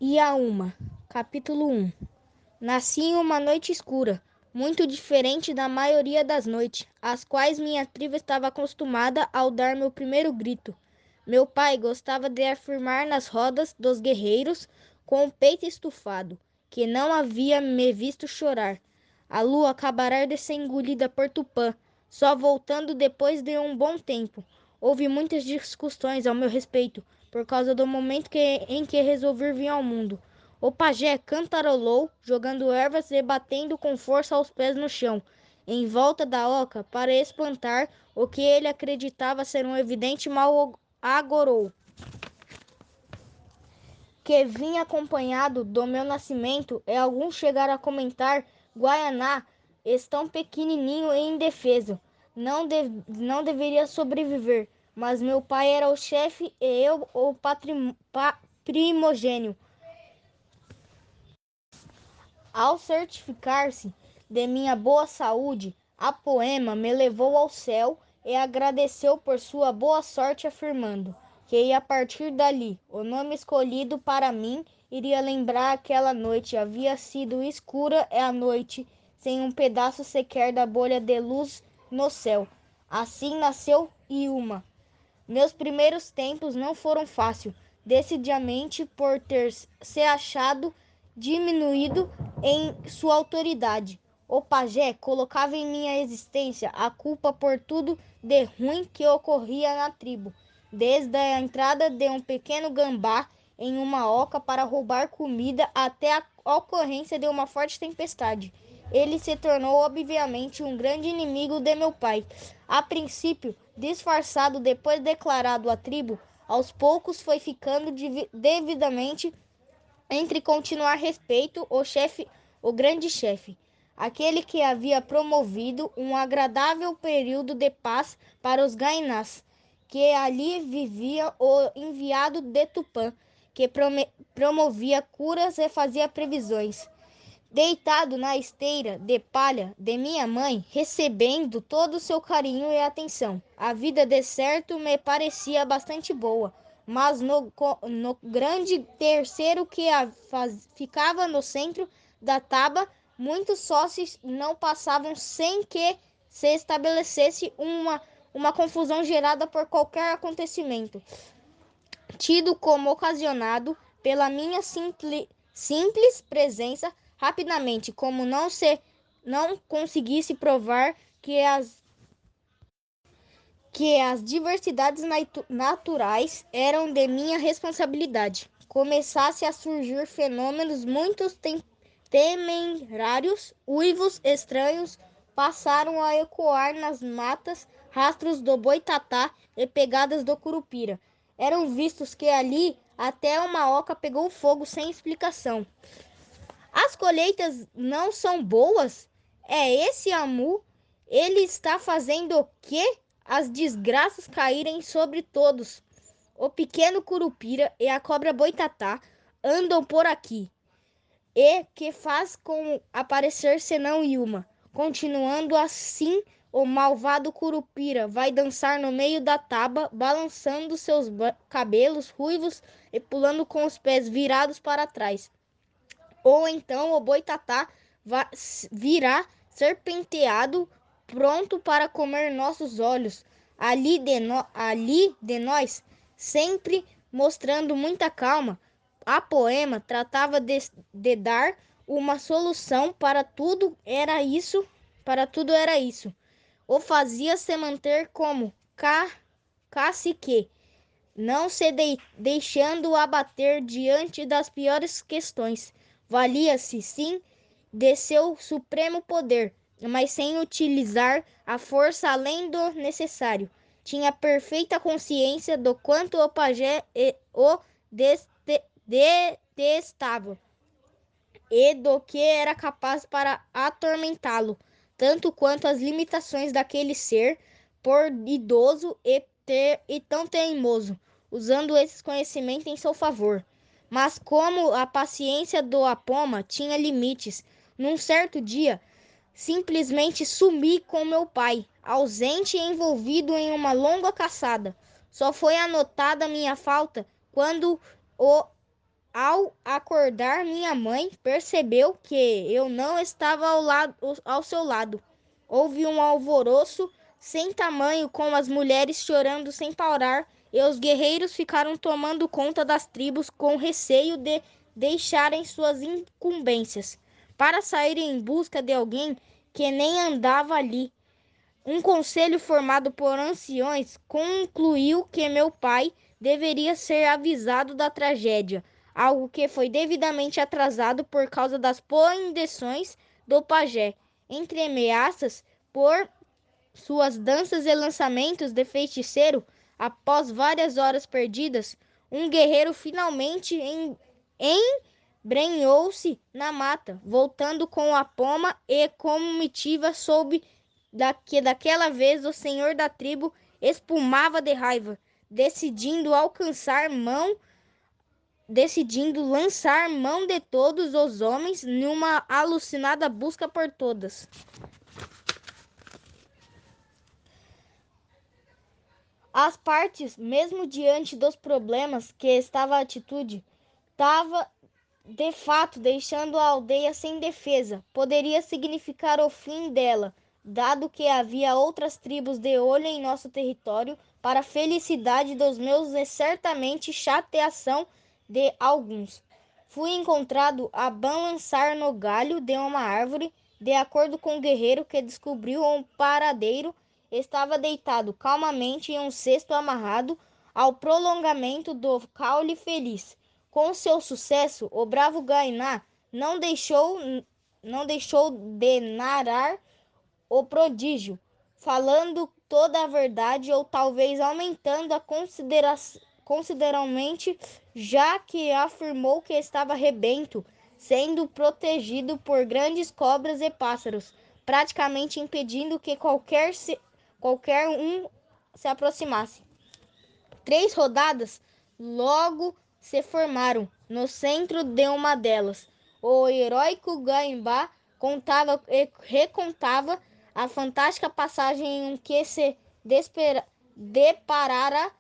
Yauma, capítulo 1. Nasci em uma noite escura, muito diferente da maioria das noites, às quais minha tribo estava acostumada ao dar meu primeiro grito. Meu pai gostava de afirmar nas rodas dos guerreiros, com o peito estufado, que não havia me visto chorar. A lua acabará de ser engolida por Tupã, só voltando depois de um bom tempo. Houve muitas discussões ao meu respeito, por causa do momento em que resolvi vir ao mundo. O pajé cantarolou, jogando ervas e batendo com força os pés no chão, em volta da oca, para espantar o que ele acreditava ser um evidente mal agorou, que vinha acompanhado do meu nascimento, e alguns chegaram a comentar: Guaianá, estão pequenininho e indefeso, não deveria sobreviver, mas meu pai era o chefe e eu o primogênio. Ao certificar-se de minha boa saúde, a poema me levou ao céu e agradeceu por sua boa sorte, afirmando que a partir dali o nome escolhido para mim iria lembrar aquela noite havia sido escura e a noite sem um pedaço sequer da bolha de luz no céu. Assim nasceu Yuma. Meus primeiros tempos não foram fáceis, decididamente por ter se achado diminuído em sua autoridade. O pajé colocava em minha existência a culpa por tudo de ruim que ocorria na tribo, desde a entrada de um pequeno gambá em uma oca para roubar comida até a ocorrência de uma forte tempestade. Ele se tornou obviamente um grande inimigo de meu pai. A princípio, disfarçado, depois declarado à tribo, aos poucos foi ficando devidamente entre continuar respeito o grande chefe, aquele que havia promovido um agradável período de paz para os Gainás, que ali vivia o enviado de Tupã, que promovia curas e fazia previsões. Deitado na esteira de palha de minha mãe, recebendo todo o seu carinho e atenção. A vida de certo me parecia bastante boa, mas no grande terceiro que ficava no centro da taba, muitos sócios não passavam sem que se estabelecesse uma confusão gerada por qualquer acontecimento, tido como ocasionado pela minha simples presença. Rapidamente, como não conseguisse provar que as diversidades naturais eram de minha responsabilidade, começasse a surgir fenômenos muito temerários, uivos estranhos passaram a ecoar nas matas, rastros do boitatá e pegadas do curupira. Eram vistos que ali até uma oca pegou fogo sem explicação. As colheitas não são boas? É esse Amu? Ele está fazendo o quê? As desgraças caírem sobre todos. O pequeno curupira e a cobra boitatá andam por aqui. E que faz com aparecer senão Yuma? Continuando assim, o malvado curupira vai dançar no meio da taba, balançando seus cabelos ruivos e pulando com os pés virados para trás. Ou então o boitatá virá serpenteado, pronto para comer nossos olhos, ali de nós, sempre mostrando muita calma. A poema tratava de dar uma solução para tudo, para tudo era isso. O fazia se manter como cacique, não se deixando abater diante das piores questões. Valia-se, sim, de seu supremo poder, mas sem utilizar a força além do necessário. Tinha perfeita consciência do quanto o pajé o detestava e do que era capaz para atormentá-lo, tanto quanto as limitações daquele ser, por idoso e tão teimoso, usando esses conhecimentos em seu favor. Mas como a paciência do Apoma tinha limites, num certo dia, simplesmente sumi com meu pai, ausente e envolvido em uma longa caçada. Só foi anotada minha falta quando, ao acordar, acordar minha mãe, percebeu que eu não estava ao seu lado. Houve um alvoroço sem tamanho, com as mulheres chorando sem parar, e os guerreiros ficaram tomando conta das tribos com receio de deixarem suas incumbências para saírem em busca de alguém que nem andava ali. Um conselho formado por anciões concluiu que meu pai deveria ser avisado da tragédia, algo que foi devidamente atrasado por causa das proibições do pajé. Entre ameaças por suas danças e lançamentos de feiticeiro, após várias horas perdidas, um guerreiro finalmente embrenhou-se na mata, voltando com a poma e comitiva soube que daquela vez o senhor da tribo espumava de raiva, decidindo lançar mão de todos os homens numa alucinada busca por todas. As partes, mesmo diante dos problemas que estava a atitude, estava de fato deixando a aldeia sem defesa. Poderia significar o fim dela, dado que havia outras tribos de olho em nosso território, para a felicidade dos meus e certamente chateação de alguns. Fui encontrado a balançar no galho de uma árvore, de acordo com o guerreiro que descobriu um paradeiro. Estava deitado calmamente em um cesto amarrado ao prolongamento do caule feliz. Com seu sucesso, o bravo Gainá não deixou de narrar o prodígio, falando toda a verdade ou talvez aumentando consideravelmente, já que afirmou que estava rebento, sendo protegido por grandes cobras e pássaros, praticamente impedindo que qualquer um se aproximasse. 3 rodadas logo se formaram no centro de uma delas. O heróico Gaimbá recontava a fantástica passagem em que se deparara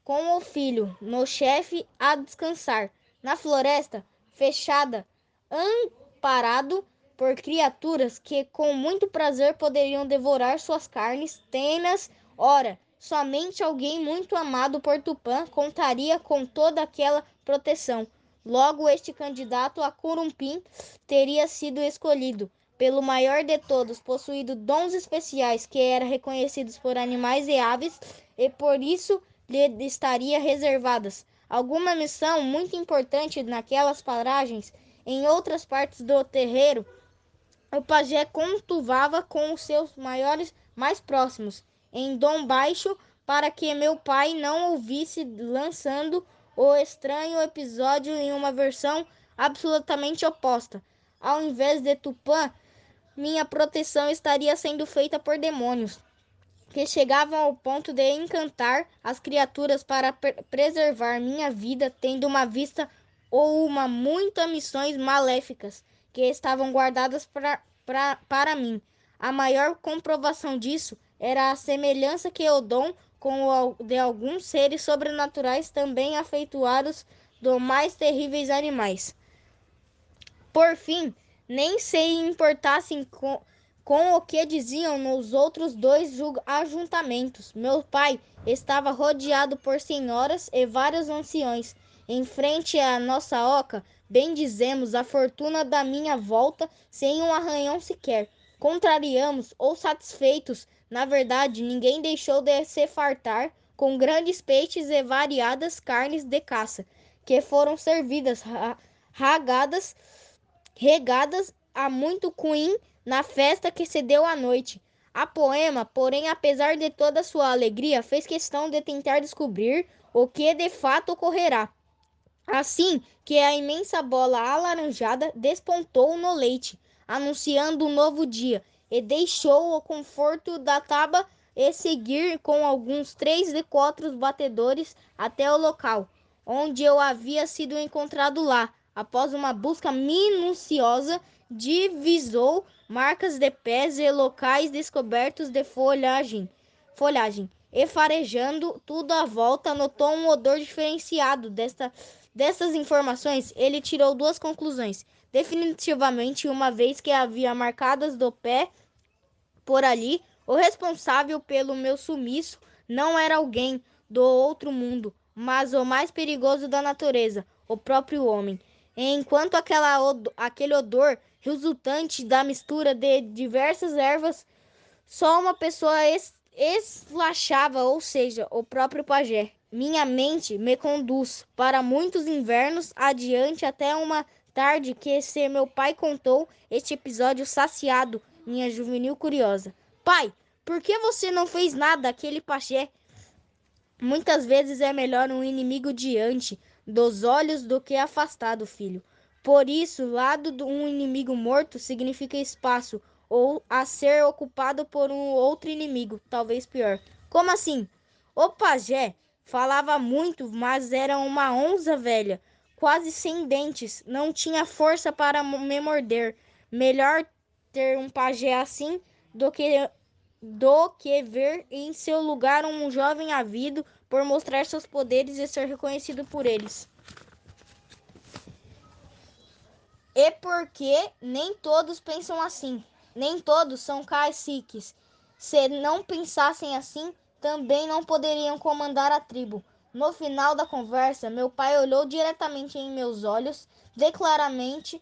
com o filho, no chefe, a descansar, na floresta fechada, amparado por criaturas que com muito prazer poderiam devorar suas carnes tenas. Ora, somente alguém muito amado por Tupã contaria com toda aquela proteção. Logo, este candidato a Curupim teria sido escolhido pelo maior de todos, possuído dons especiais que eram reconhecidos por animais e aves, e por isso lhe estaria reservadas alguma missão muito importante naquelas paragens. Em outras partes do terreiro, o pajé contuvava com os seus mais próximos, em dom baixo, para que meu pai não ouvisse, lançando o estranho episódio em uma versão absolutamente oposta. Ao invés de Tupã, minha proteção estaria sendo feita por demônios, que chegavam ao ponto de encantar as criaturas para preservar minha vida, tendo uma vista ou uma muitas missões maléficas que estavam guardadas para mim. A maior comprovação disso era a semelhança que o dom com o de alguns seres sobrenaturais também afeituados dos mais terríveis animais. Por fim, nem se importassem com o que diziam nos outros 2 ajuntamentos. Meu pai estava rodeado por senhoras e vários anciões. Em frente à nossa oca, bendizemos a fortuna da minha volta sem um arranhão sequer. Contrariamos ou satisfeitos, na verdade, ninguém deixou de se fartar com grandes peixes e variadas carnes de caça, que foram servidas regadas a muito cuim na festa que se deu à noite. A poema, porém, apesar de toda sua alegria, fez questão de tentar descobrir o que de fato ocorrerá. Assim que a imensa bola alaranjada despontou no leite, anunciando um novo dia, e deixou o conforto da taba e seguir com alguns 3 de 4 batedores até o local, onde eu havia sido encontrado lá. Após uma busca minuciosa, divisou marcas de pés e locais descobertos de folhagem, e farejando tudo à volta, notou um odor diferenciado Dessas informações, ele tirou duas conclusões. Definitivamente, uma vez que havia marcadas do pé por ali, o responsável pelo meu sumiço não era alguém do outro mundo, mas o mais perigoso da natureza, o próprio homem. Enquanto aquele odor resultante da mistura de diversas ervas, só uma pessoa eslachava, ou seja, o próprio pajé. Minha mente me conduz para muitos invernos adiante até uma tarde que se meu pai contou este episódio saciado, minha juvenil curiosa. Pai, por que você não fez nada àquele pajé? Muitas vezes é melhor um inimigo diante dos olhos do que afastado, filho. Por isso, lado de um inimigo morto significa espaço ou a ser ocupado por um outro inimigo, talvez pior. Como assim? O pajé falava muito, mas era uma onça velha, quase sem dentes, não tinha força para me morder. Melhor ter um pajé assim do que ver em seu lugar um jovem ávido por mostrar seus poderes e ser reconhecido por eles. E porque nem todos pensam assim, nem todos são caciques. Se não pensassem assim, também não poderiam comandar a tribo. No final da conversa, meu pai olhou diretamente em meus olhos, declaradamente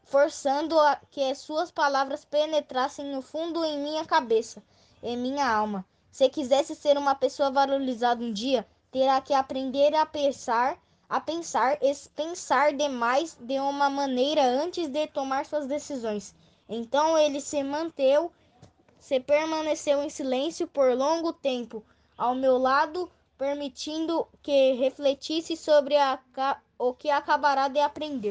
forçando a que suas palavras penetrassem no fundo em minha cabeça, em minha alma. Se quisesse ser uma pessoa valorizada um dia, terá que aprender a pensar demais de uma maneira antes de tomar suas decisões. Então ele se permaneceu em silêncio por longo tempo, ao meu lado, permitindo que refletisse sobre o que acabará de aprender.